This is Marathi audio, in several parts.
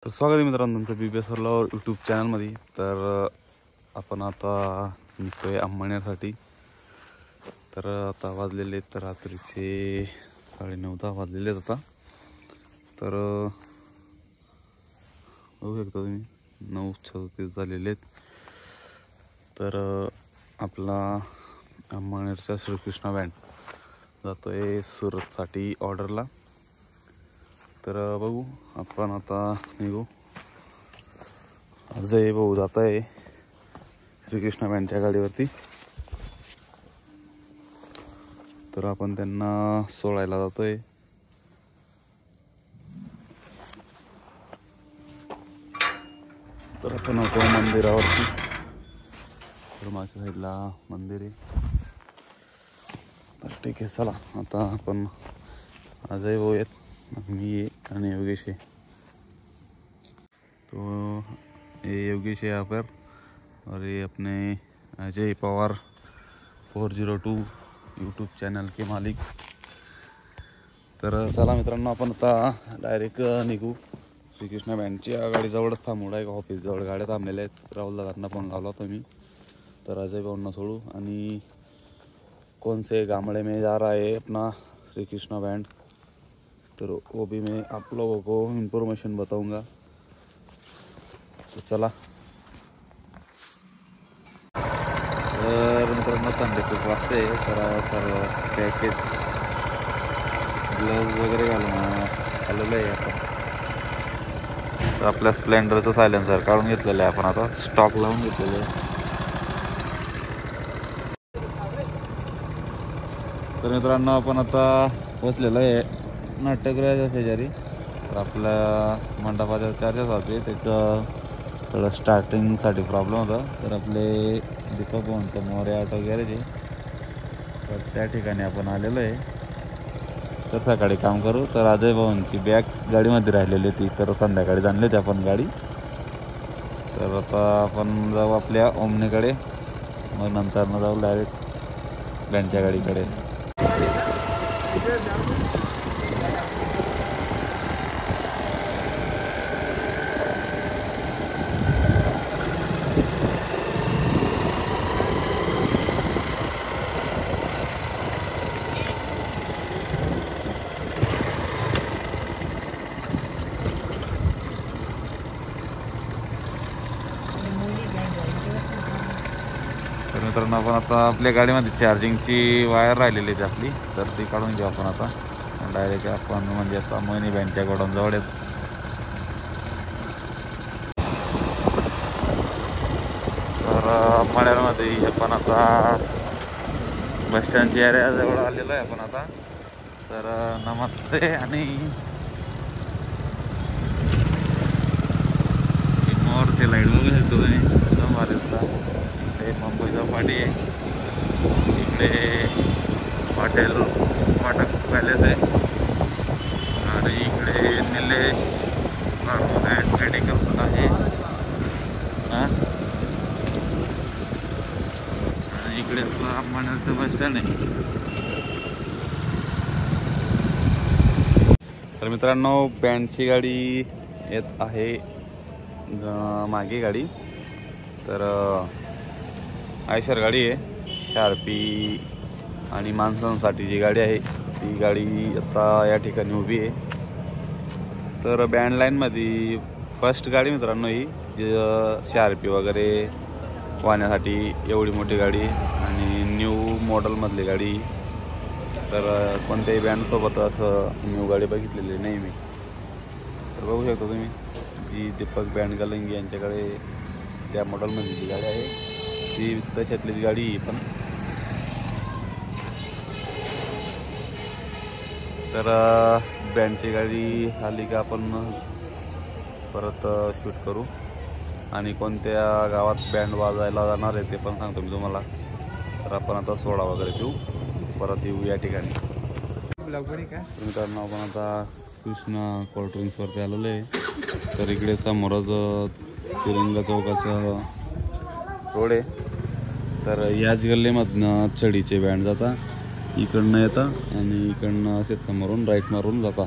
तर स्वागत आहे मित्रांनो तुमचं BBS लवर यूट्यूब चॅनलमध्ये। तर आपण आता निघतोय अंमळनेरसाठी। तर आता वाजलेले आहेत रात्रीचे 9:30 वाजलेले आहेत आता। तर बघू शकता तुम्ही 9:36 झालेले आहेत। तर आपला अंमळनेरचा श्रीकृष्णा बँड जातोय सुरतसाठी ऑर्डरला। तर बघू आपण आता निघू। अजय भाऊ जात आहे श्रीकृष्णा बँडच्या गाडीवरती। तर आपण त्यांना सोडायला जातोय। तर आपण होतो मंदिरावरती। तर मागच्या साईडला मंदिर आहे। तर ठीक आहे, चला आता आपण अजय भाऊ आहेत, मी आणि योगेश है। तो ये योगेश है यहाँ पर, और ये अपने अजय पवार 402 यूट्यूब चॅनल के मालिक। तर चला मित्रांनो, आपण आता डायरेक्ट निघू। श्रीकृष्णा बँडच्या गाडीजवळच थांबू, डायरेक्ट ऑफिस जवळ गाड्या थांबलेल्या आहेत। राहुल दादांना फोन लावला होता मी। तर अजय भाऊंना सोडू आणि कौन से गामड़े में जा रहा है अपना श्रीकृष्णा बैंड, तो वो भी मैं आप लोगों को इन्फॉर्मेशन बताऊंगा। तो चला। तर मित्रांनो थंडी खूप वाजते, तर पॅकेज ग्लव्ज वगैरे घालून आलेलं आहे आपण। तर आपल्या स्प्लेंडरचं सायलेन्सर काढून घेतलेलं आहे आपण, आता स्टॉक लावून घेतलेलं आहे। तर मित्रांनो आपण आता पोचलेलो आहे नाट्यगृहाच्या शेजारी। तर आपल्या मंडपाच्या चार्जेस होते, त्याचं थोडं स्टार्टिंगसाठी प्रॉब्लेम होता। तर आपले दीपक भाऊंचं मोरे ऑटो गॅरेज आहे, तर त्या ठिकाणी आपण आलेलो आहे। तर सकाळी काम करू। तर अजय भाऊंची बॅग गाडीमध्ये राहिलेली होती, तर संध्याकाळी आणली होती आपण गाडी। तर आता आपण जाऊ आपल्या ओमनीकडे, मग नंतर जाऊ डायरेक्ट बँडच्या गाडीकडे। तर मित्रांनो आपण आता आपल्या गाडीमध्ये चार्जिंगची वायर राहिलेली आहे आपली, तर ती काढून घेऊ आपण आता। डायरेक्ट आपण म्हणजे आता मोहिनी बँडच्या गोडाऊन जवळ आहेत। तर अंमळनेरमध्ये आपण आता बस स्टँडच्या एरियाजवळ आलेलो आहे आपण आता। तर नमस्ते। आणि समोरचे लाईट बघू शकतो तुम्ही, एकदम भारी दिसतात। इकडे मुंबईचा पाटी आहे, इकडे हॉटेल वाटक पॅलेस आहे, आणि इकडे निलेश मेडिकल पण आहे। आणि इकडे आपलं अंमळनेरचं बस स्टँड आहे। तर मित्रांनो बँडची गाडी येत आहे मागे गाडी। तर आयशर गाडी आहे, शार्पी आणि माणसांसाठी जी गाडी आहे ती गाडी आता या ठिकाणी उभी आहे। तर बँड लाईनमध्ये फर्स्ट गाडी मित्रांनो ही, जी शार्पी वगैरे वाहण्यासाठी एवढी मोठी गाडी आणि न्यू मॉडेलमधली गाडी। तर कोणत्याही बँडसोबत असं न्यू गाडी बघितलेली नाही मी। तर बघू शकता तुम्ही, जी दीपक बँड गलंगी यांच्याकडे त्या मॉडेलमध्ये जी गाडी आहे ती तशातलीच गाडी ही पण। तर बँडची गाडी आली का आपण परत शूट करू, आणि कोणत्या गावात बँड वाजायला जाणार आहे ते पण सांगतो मी तुम्हाला। तर आपण आता सोडा वगैरे देऊ, परत येऊ या ठिकाणी। मित्रांनो आपण आता कृष्णा कोल्ड ड्रिंक्सवरती आलेलो आहे। तर इकडे समोरच तिरंगा चौकाचा रोड आहे। तर याच गल्लीमधनं चढीचे बँड जाता, इकडनं येतात आणि इकडनं असे समोरून राईट मारून जाता।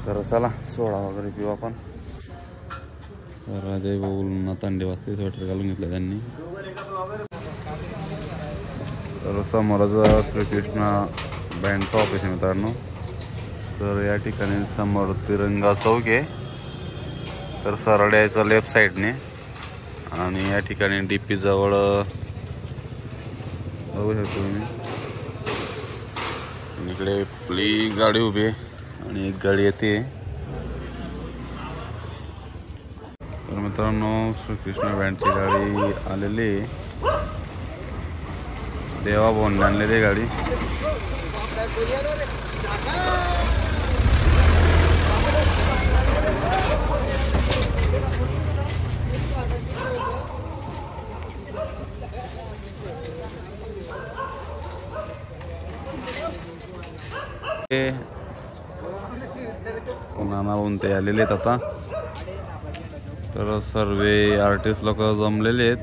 तर चला सोडा वगैरे पिऊ आपण. तर अजय भाऊंना थंडी वाजते, स्वेटर घालून घेतलं त्यांनी. तर समोरच श्रीकृष्ण बँडचं ऑफिस आहे मित्रांनो. तर या ठिकाणी समोर तिरंगा चौक आहे. तर सरळ यायचं लेफ्ट साईडने आणि या ठिकाणी DP जवळ बघू शकतो तुम्ही. इकडे आपली गाडी उभी आहे आणि एक गाडी येते. तर मित्रांनो श्रीकृष्ण बँडची गाडी आलेली आहे. देवा भाऊंनी आणलेली गाडी. नाना होऊन ते आलेले आहेत आता. तर सर्व आर्टिस्ट लोक जमलेले आहेत.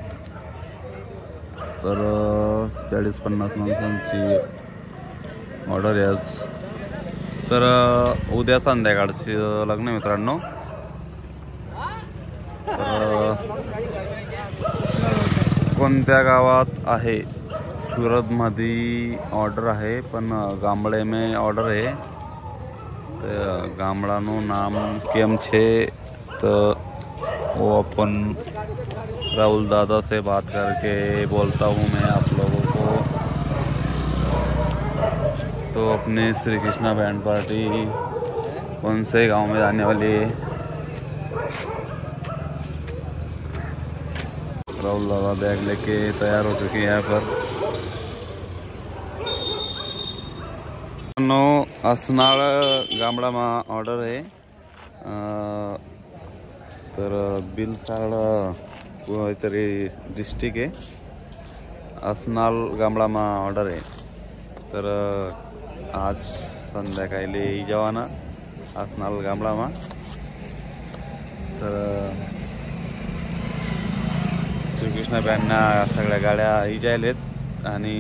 तर 40-50 माणसांची ऑर्डर आहे आज. तर उद्या संध्याकाळची लग्न मित्रांनो. तर कोणत्या गावात आहे? सुरतमध्ये ऑर्डर है पण गामड़े में ऑर्डर है. तो गामड़ाનું नाम केम छे तो वो अपन राहुल दादा से बात करके बोलता हूँ मैं आप लोगों को. तो अपने श्री कृष्णा बैंड पार्टी कौन से गांव में जाने वाली है? राहुल दादा बैग लेके तैयार हो चुके हैं यहाँ पर. असनाळ गामडाમાં ऑर्डर आहे. तर बिलसाड कोणतरी डिस्ट्रिक्ट आहे. असनाळ गामडाમાં ऑर्डर आहे. तर आज संध्याकाळी जेवाना असनाळ गामडाમાં. तर श्रीकृष्ण बँडना सगळ्या गाड्या इजायलेत आणि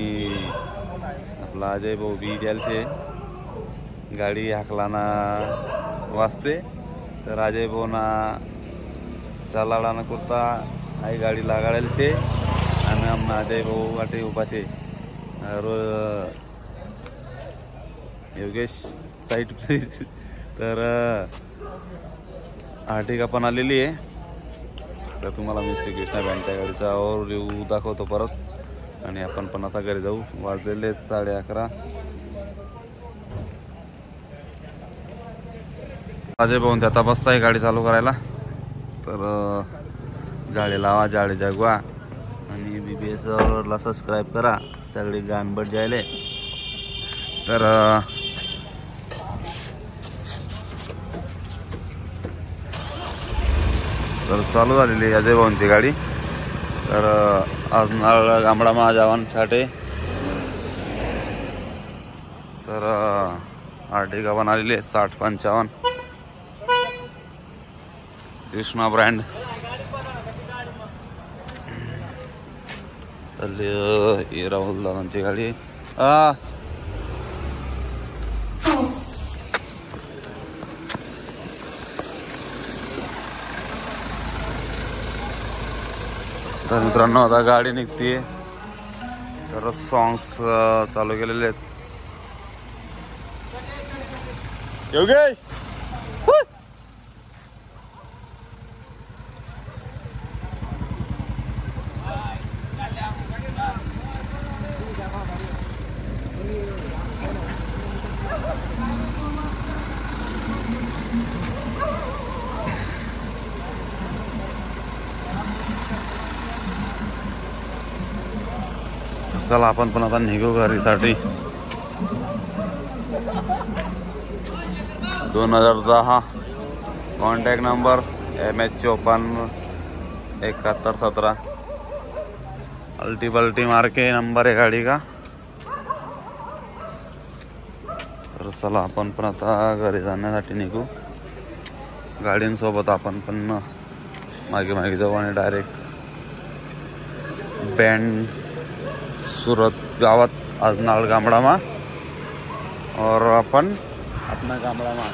आपला अजय भाऊ बी इजायलचे. गाड़ी हाकलाना वास्ते. तर अजय भाऊना चालाडाना करता आई गाड़ी लगाडेल से आणि आमना अजय भाऊ वाटे उपासे. Yogesh side please. तर आर्टिका पण आलेली आहे. तर तुम्हाला मी श्रीकृष्ण बँडच्या गाडीचा ओव्हरव्ह्यू दाखवतो परत आणि आपण पण आता घरी जाऊ. वाजलेले 11:30. अजय भाऊन आता बसताय गाडी चालू करायला. तर जाळे लावा, जाळे जगवा आणि BBSला सबस्क्राईब करा. सगळी गाणबट जायले. तर चालू झालेली अजय भाऊंची गाडी. तर आज नारळ गामडाમાં जवान छाटे. तर आर्टिका पण आलेली आहे 60-55 कृष्णा ब्रँड. तर राहुल दादांची गाडी. तर मित्रांनो आता गाडी निघते. तर सॉंग्स चालू केलेले आहेत. योगेश चला आपण पण आता निघू घरीसाठी. 2010 कॉन्टॅक्ट नंबर MH54 7117. अल्टी पल्टी मार के नंबर आहे गाडी का. तर चला आपण पण आता घरी जाण्यासाठी निघू. गाडींसोबत आपण पण मागे मागे जाऊ आणि डायरेक्ट बैंड सूरत गावात असनाळ गामडाમાં और अपन अपना गामडाમાં.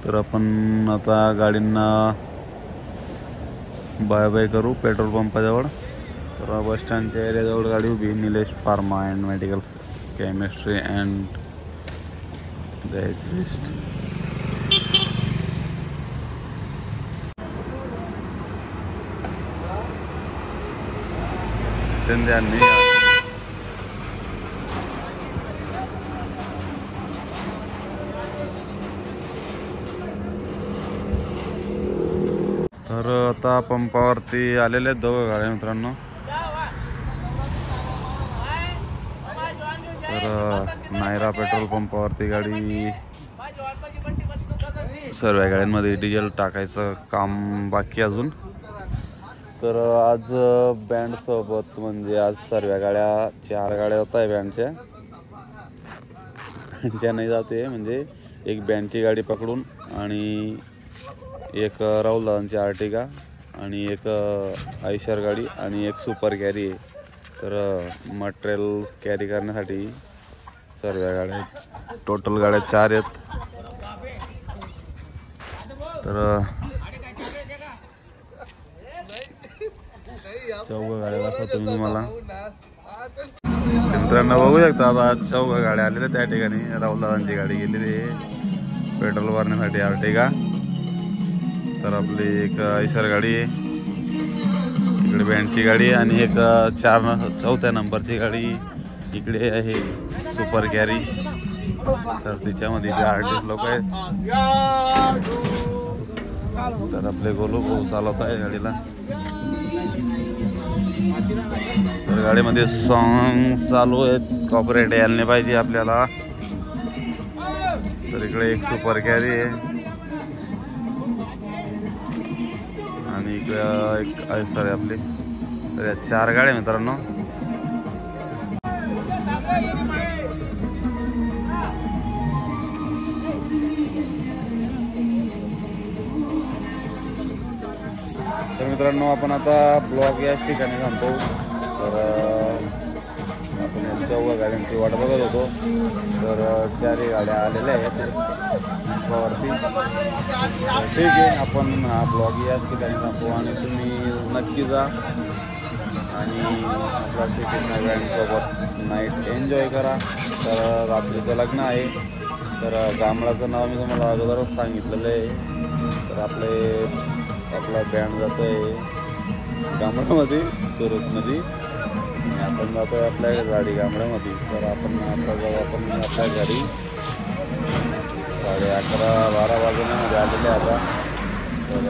तर आपण आता गाडींना बाय बाय करू पेट्रोल पंपाजवळ. तर बस स्टँडच्या एरियाजवळ गाडी उभी, Nilesh pharma and medical chemistry and digest. त्यांनी तर आता पंपावरती आलेले आहेत दोघं गाड्या मित्रांनो. तर नायरा पेट्रोल पंपावरती गाडी, सर्व गाड्यांमध्ये डिझेल टाकायचं काम बाकी अजून. तर आज बँड सोबत म्हणजे आज सर्व गाड्या 4 गाड्या होत आहे बँडच्या नाही जाते, म्हणजे एक बँडची गाडी पकडून आणि एक राहुल दादांची आर्टिगा आणि एक आयशर गाडी आणि एक सुपर कॅरी आहे. तर मटेरियल कॅरी करण्यासाठी सर्व गाड्या, टोटल गाड्या 4 आहेत. तर 4 गाड्या दाखवतो मी तुम्हाला. मित्रांनो बघू शकता आता 4 गाड्या आलेल्या त्या ठिकाणी. राहुल दादांची गाडी गेलेली आहे पेट्रोल भरण्यासाठी आर्टिगा. तर आपली एक आयशर गाडी आहे, इकडे बँडची गाडी आणि एक 4 नंबरची गाडी इकडे आहे सुपर कॅरी. तर तिच्यामध्ये जे आर्टिस्ट लोक आहेत. तर आपले गोलू भाऊ चालवत आहे गाडीला. तर गाडीमध्ये सॉन्ग चालू आहेत, कॉपरेट यायला नाही पाहिजे आपल्याला. तर इकडे एक सुपर कॅरी आहे आणि इकडे एक आयशर आहे आपली. तर या 4 गाड्या मित्रांनो. तर मित्रांनो आपण आता ब्लॉग याच ठिकाणी थांबतो. तर आपण या 4 गाड्यांची वाट बघत होतो. तर 4 गाड्या आलेल्या आहेत वरती. ठीक आहे, आपण हा ब्लॉग याच ठिकाणी थांबतो आणि तुम्ही नक्की जा आणि आपला सिटी नाईटसोबत नाईट एन्जॉय करा. तर रात्रीचं लग्न आहे. तर गामडाचं नाव मी तुम्हाला अगोदरच सांगितलेलं आहे. तर आपला बँड जातो आहे गामडामध्ये, सुरतमध्ये. आपण जातो आहे आपल्या गाडी गामड्यामध्ये. तर आपण आता जाऊ आपण आपल्या घरी 11:30-12 वाजण्यामध्ये आलेले आता. तर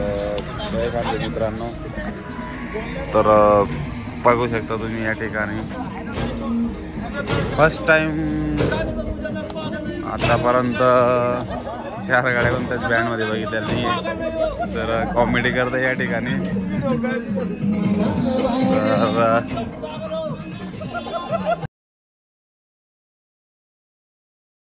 जय खानदेश मित्रांनो. तर बघू शकता तुम्ही या ठिकाणी फर्स्ट टाइम आतापर्यंत 4 गाड्या कोणत्याच बँडमध्ये बघितलेल्या नाही आहे. तर कॉमेडी करता या ठिकाणी. तर